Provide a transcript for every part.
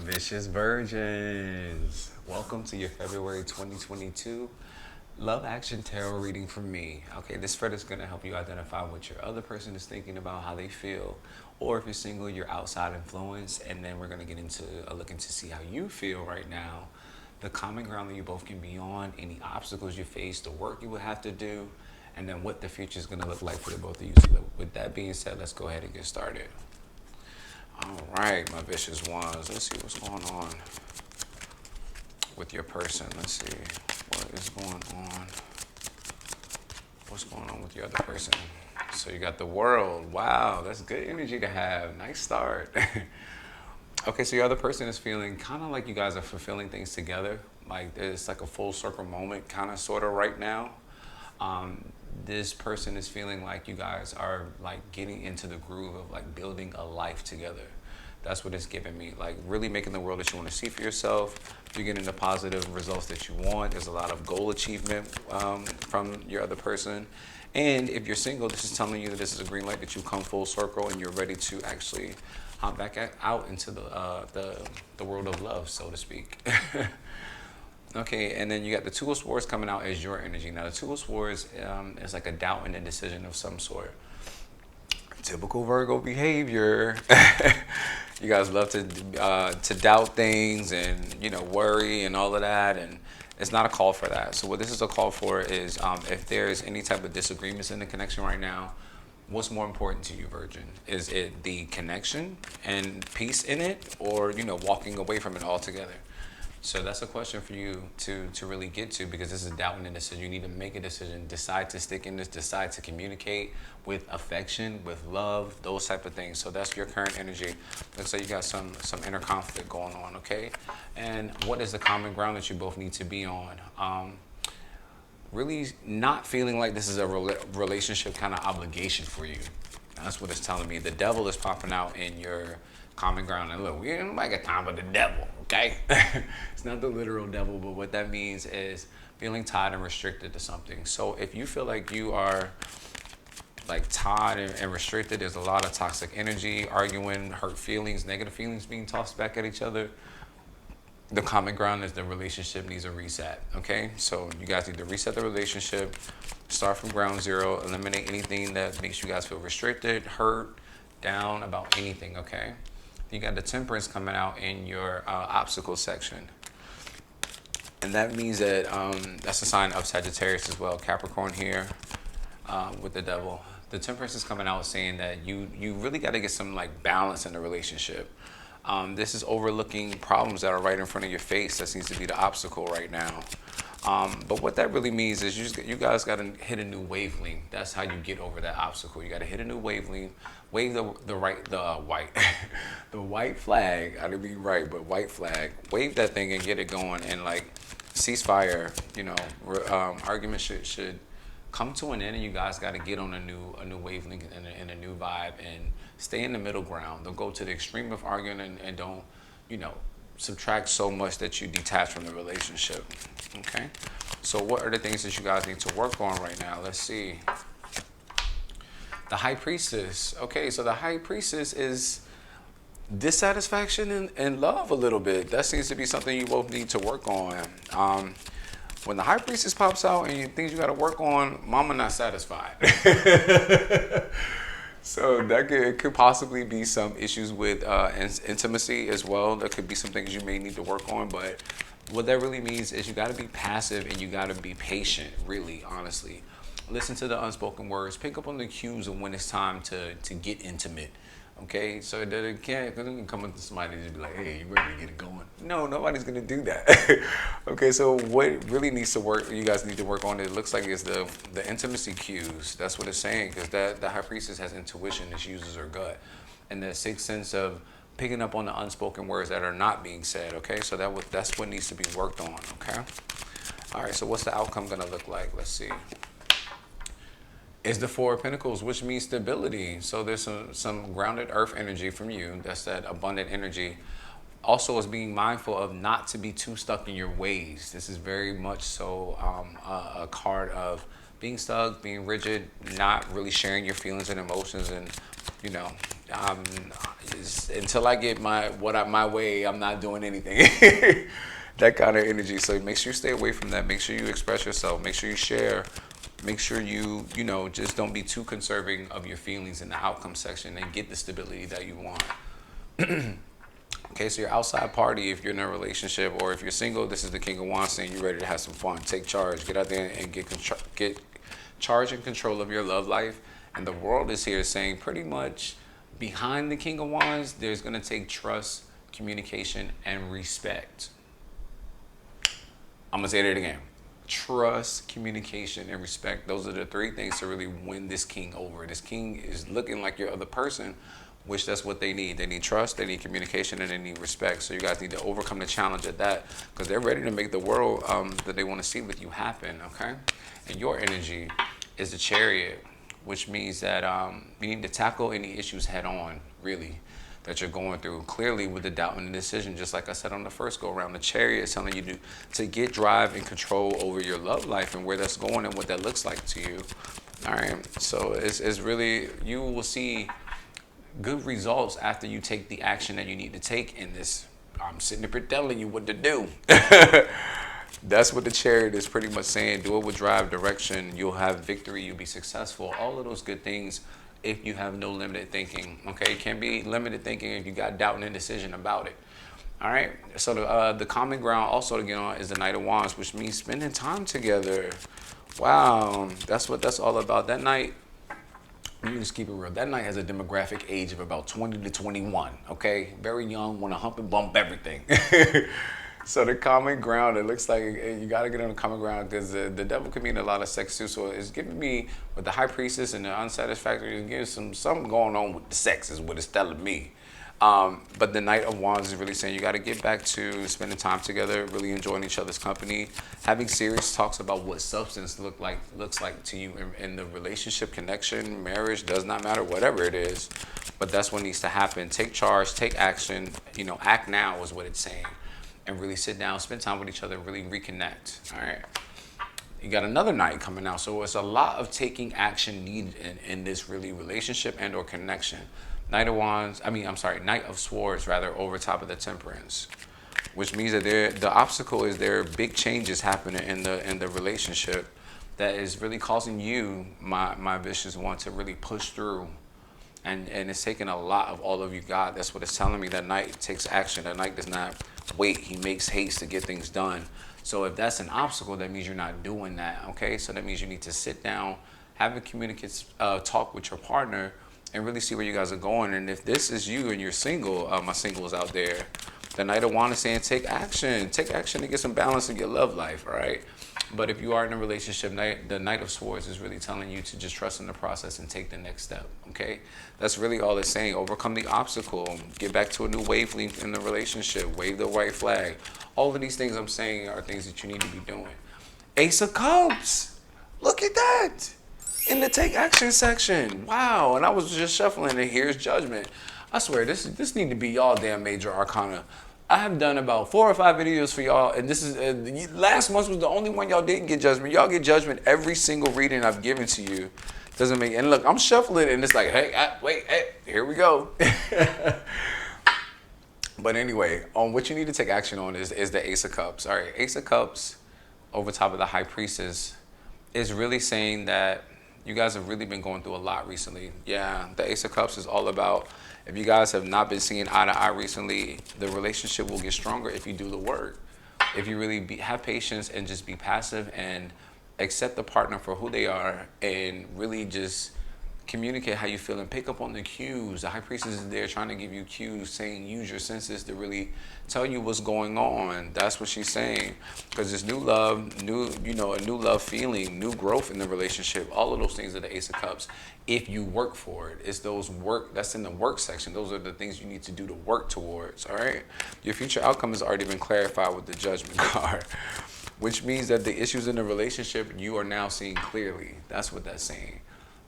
Vicious Virgins. Welcome to your February 2022 Love Action Tarot reading from me. Okay, this spread is going to help you identify what your other person is thinking about, how they feel, or if you're single, your outside influence, and then we're going to get into a look into see how you feel right now, the common ground that you both can be on, any obstacles you face, the work you would have to do, and then what the future is going to look like for the both of you. So with that being said, let's go ahead and get started. All right, my vicious ones. Let's see what's going on with your person. Let's see what is going on. What's going on with your other person? So you got the World. Wow, that's good energy to have. Nice start. Okay, so your other person is feeling kind of like you guys are fulfilling things together. Like it's like a full circle moment, kind of, sort of right now. This person is feeling like you guys are like getting into the groove of like building a life together. That's what it's giving me, like really making the world that you want to see for yourself. You're getting the positive results that you want. There's a lot of goal achievement from your other person. And if you're single, this is telling you that this is a green light, that you come full circle and you're ready to actually hop back out into the world of love, so to speak. Okay, and then you got the Two of Swords coming out as your energy. Now, the Two of Swords is like a doubt and a decision of some sort. Typical Virgo behavior. You guys love to doubt things and, you know, worry and all of that, and it's not a call for that. So what this is a call for is if there's any type of disagreements in the connection right now, what's more important to you, Virgin? Is it the connection and peace in it, or, you know, walking away from it altogether? So that's a question for you to really get to, because this is doubting a decision. You need to make a decision, decide to stick in this, decide to communicate with affection, with love, those type of things. So that's your current energy. Looks like you got some inner conflict going on, okay? And what is the common ground that you both need to be on? Really not feeling like this is a relationship kind of obligation for you. That's what it's telling me. The devil is popping out in your common ground. And look, we don't like a time for the devil, okay? It's not the literal devil, but what that means is feeling tied and restricted to something. So if you feel like you are like tied and restricted, there's a lot of toxic energy, arguing, hurt feelings, negative feelings being tossed back at each other. The common ground is the relationship needs a reset, okay? So you guys need to reset the relationship, start from ground zero, eliminate anything that makes you guys feel restricted, hurt, down about anything, okay? You got the Temperance coming out in your obstacle section. And that means that that's a sign of Sagittarius as well, Capricorn here with the devil. The Temperance is coming out saying that you really got to get some like balance in the relationship. This is overlooking problems that are right in front of your face. That seems to be the obstacle right now. But what that really means is you guys got to hit a new wavelength. That's how you get over that obstacle. You got to hit a new wavelength. Wave the white the white flag. I didn't mean right, but white flag. Wave that thing and get it going, and like ceasefire. You know, argument should come to an end, and you guys got to get on a new wavelength and a new vibe, and stay in the middle ground. Don't go to the extreme of arguing, and don't, you know, subtract so much that you detach from the relationship. Okay, so what are the things that you guys need to work on right now? Let's see. The High Priestess. Okay, so the High Priestess is dissatisfaction and love a little bit. That seems to be something you both need to work on. When the High Priestess pops out and things you got to work on, mama not satisfied. So that could possibly be some issues with intimacy as well. There could be some things you may need to work on, but what that really means is you got to be passive and you got to be patient, really, honestly. Listen to the unspoken words. Pick up on the cues of when it's time to get intimate. Okay, so that it can't come up to somebody and just be like, hey, you ready to get it going? No, nobody's gonna do that. Okay, so what really needs to work, you guys need to work on, it looks like is the intimacy cues. That's what it's saying, because the High Priestess has intuition, and she uses her gut, and the sixth sense of picking up on the unspoken words that are not being said. Okay, so that's what needs to be worked on. Okay, all right. So what's the outcome gonna look like? Let's see. Is the Four of Pentacles, which means stability. So there's some grounded earth energy from you. That's that abundant energy. Also is being mindful of not to be too stuck in your ways. This is very much so a card of being stuck, being rigid, not really sharing your feelings and emotions, and, you know, Until I get my way, I'm not doing anything. That kind of energy. So make sure you stay away from that. Make sure you express yourself. Make sure you share. Make sure you just don't be too conserving of your feelings in the outcome section and get the stability that you want. Okay, so your outside party, if you're in a relationship, or if you're single, this is the King of Wands saying you're ready to have some fun. Take charge. Get out there and get charge and control of your love life. And the world is here saying pretty much behind the King of Wands, there's going to take trust, communication, and respect. I'm going to say that again. Trust, communication, and respect. Those are the three things to really win this king over. This king is looking like your other person, which that's what they need. They need trust, they need communication, and they need respect. So you guys need to overcome the challenge of that, because they're ready to make the world that they want to see with you happen, okay? And your energy is the Chariot, which means that you need to tackle any issues head on, really, that you're going through. Clearly, with the doubt and the decision, just like I said on the first go around, the Chariot is telling you to get drive and control over your love life and where that's going and what that looks like to you. All right, so it's really, you will see good results after you take the action that you need to take in this. I'm sitting here telling you what to do. That's what the Chariot is pretty much saying. Do it with drive, direction. You'll have victory. You'll be successful. All of those good things if you have no limited thinking. Okay, it can be limited thinking if you got doubt and indecision about it. All right, so the common ground also to get on is the Knight of Wands, which means spending time together. Wow, that's what that's all about. That night, let me just keep it real. That night has a demographic age of about 20 to 21, okay? Very young, want to hump and bump everything. So the common ground, it looks like you got to get on the common ground, because the devil can mean a lot of sex too. So it's giving me, with the High Priestess and the Unsatisfactory, it's giving something going on with the sex is what it's telling me. But the Knight of Wands is really saying you got to get back to spending time together, really enjoying each other's company, having serious talks about what substance looks like to you in the relationship, connection, marriage, does not matter, whatever it is. But that's what needs to happen. Take charge, take action, act now is what it's saying. And really sit down, spend time with each other, really reconnect. All right. You got another night coming out. So it's a lot of taking action needed in this really relationship and or connection. Knight of Swords rather, over top of the Temperance, which means that the obstacle is there are big changes happening in the relationship that is really causing you, my vicious one, to really push through. And it's taking a lot of all of you God. That's what it's telling me. That Knight takes action. That Knight does not wait. He makes haste to get things done. So if that's an obstacle, that means you're not doing that, okay? So that means you need to sit down, have a communicative talk with your partner, and really see where you guys are going. And if this is you and you're single, my singles out there, the Knight of Wands is saying take action. Take action to get some balance in your love life, all right? But if you are in a relationship, the Knight of Swords is really telling you to just trust in the process and take the next step, okay? That's really all it's saying. Overcome the obstacle. Get back to a new wavelength in the relationship. Wave the white flag. All of these things I'm saying are things that you need to be doing. Ace of Cups. Look at that. In the take action section. Wow. And I was just shuffling, and here's Judgment. I swear, this need to be y'all damn major arcana. I have done about 4 or 5 videos for y'all, and this is last month was the only one y'all didn't get Judgment. Y'all get Judgment every single reading I've given to you. Doesn't make, and look, I'm shuffling, and it's like, hey, wait, here we go. But anyway, what you need to take action on is the Ace of Cups. All right, Ace of Cups over top of the High Priestess is really saying that you guys have really been going through a lot recently. Yeah, the Ace of Cups is all about, if you guys have not been seeing eye to eye recently, the relationship will get stronger if you do the work. If you really have patience and just be passive and accept the partner for who they are and really just communicate how you feel and pick up on the cues. The High Priestess is there trying to give you cues, saying use your senses to really tell you what's going on. That's what she's saying. Because it's new love, a new love feeling, new growth in the relationship. All of those things are the Ace of Cups. If you work for it, it's those work, that's in the work section. Those are the things you need to do to work towards, all right? Your future outcome has already been clarified with the Judgment card, which means that the issues in the relationship, you are now seeing clearly. That's what that's saying.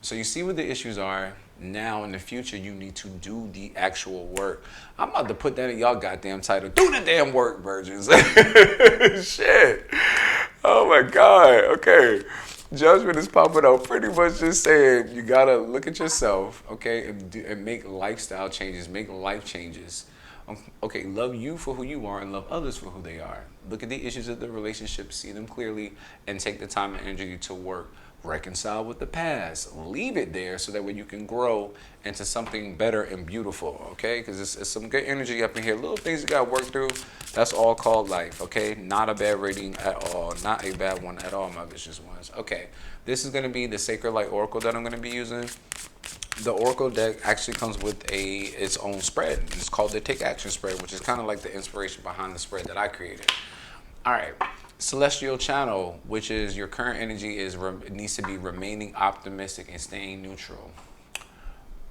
So you see what the issues are. Now in the future, you need to do the actual work. I'm about to put that in y'all goddamn title. Do the damn work, virgins. Shit. Oh my God. Okay. Judgment is popping up, pretty much just saying you gotta look at yourself, okay, and make lifestyle changes, make life changes. Okay, love you for who you are and love others for who they are. Look at the issues of the relationship, see them clearly, and take the time and energy to work. Reconcile with the past. Leave it there so that way you can grow into something better and beautiful, okay? Because it's some good energy up in here. Little things you got to work through. That's all called life, okay? Not a bad rating at all. Not a bad one at all, my vicious ones. Okay, this is going to be the Sacred Light Oracle that I'm going to be using. The Oracle deck actually comes with its own spread. It's called the Take Action spread, which is kind of like the inspiration behind the spread that I created. All right. Celestial channel, which is your current energy, needs to be remaining optimistic and staying neutral.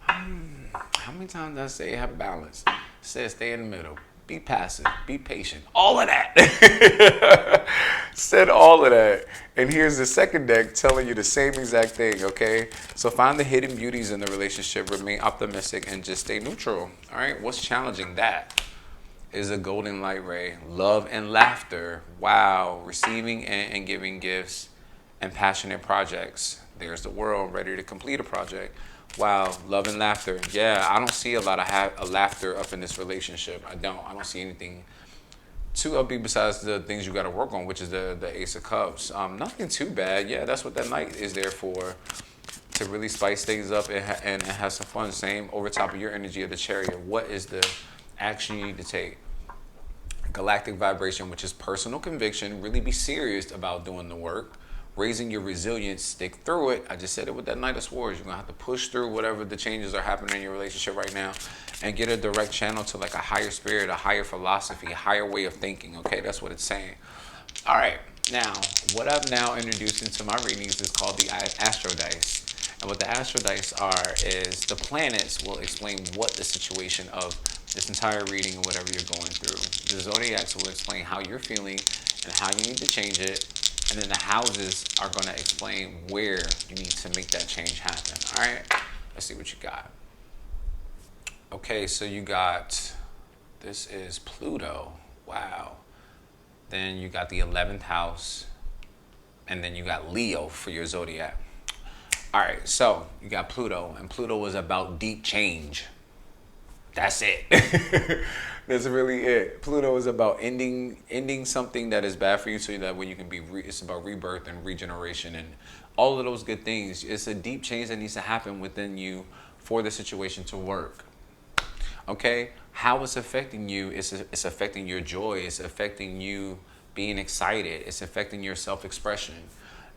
How many times did I say have balance? It says stay in the middle. Be passive. Be patient. All of that. Said all of that. And here's the second deck telling you the same exact thing, okay? So find the hidden beauties in the relationship, remain optimistic, and just stay neutral. All right? What's challenging that? Is a golden light ray. Love and laughter. Wow. Receiving and giving gifts and passionate projects. There's the world ready to complete a project. Wow. Love and laughter. Yeah, I don't see a lot of laughter up in this relationship. I don't see anything too upbeat besides the things you got to work on, which is the Ace of Cups. Nothing too bad. Yeah, that's what that night is there for. To really spice things up and have some fun. Same over top of your energy of the Chariot. What is the action you need to take? Galactic vibration, which is personal conviction. Really be serious about doing the work. Raising your resilience, stick through it. I just said it with that Knight of Swords. You're going to have to push through whatever the changes are happening in your relationship right now and get a direct channel to like a higher spirit, a higher philosophy, a higher way of thinking. Okay, that's what it's saying. All right, now, what I've now introduced into my readings is called the Astrodice. And what the Astrodice are is the planets will explain what the situation of this entire reading or whatever you're going through. The Zodiacs will explain how you're feeling and how you need to change it. And then the houses are going to explain where you need to make that change happen. All right, let's see what you got. Okay, so you got, this is Pluto. Wow. Then you got the 11th house. And then you got Leo for your zodiac. All right, so you got Pluto. And Pluto was about deep change. That's it. That's really it. Pluto is about ending something that is bad for you so that way you can be, it's about rebirth and regeneration and all of those good things. It's a deep change that needs to happen within you for the situation to work. Okay? How it's affecting you, it's affecting your joy. It's affecting you being excited. It's affecting your self-expression.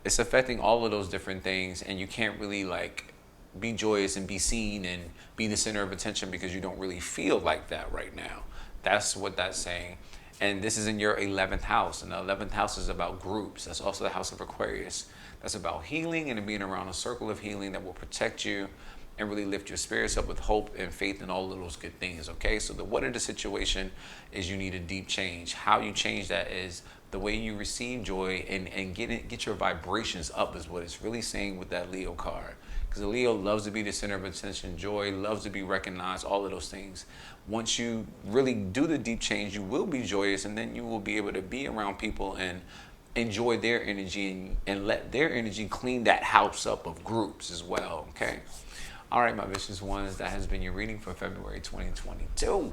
It's affecting all of those different things, and you can't really like be joyous and be seen and be the center of attention because you don't really feel like that right now. That's what that's saying. And this is in your 11th house. And the 11th house is about groups. That's also the house of Aquarius. That's about healing and being around a circle of healing that will protect you and really lift your spirits up with hope and faith and all of those good things, okay? So the what of the situation is you need a deep change. How you change that is the way you receive joy and get your vibrations up is what it's really saying with that Leo card. Because the Leo loves to be the center of attention, joy, loves to be recognized, all of those things. Once you really do the deep change, you will be joyous, and then you will be able to be around people and enjoy their energy and let their energy clean that house up of groups as well, okay? All right, my vicious ones, that has been your reading for February 2022.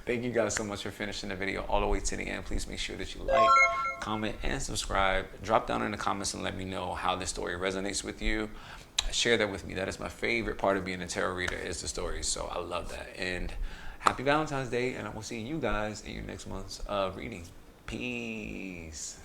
Thank you guys so much for finishing the video all the way to the end. Please make sure that you like, comment, and subscribe. Drop down in the comments and let me know how this story resonates with you. Share that with me. That is my favorite part of being a tarot reader is the stories. So I love that. And happy Valentine's Day. And I will see you guys in your next month's reading. Peace.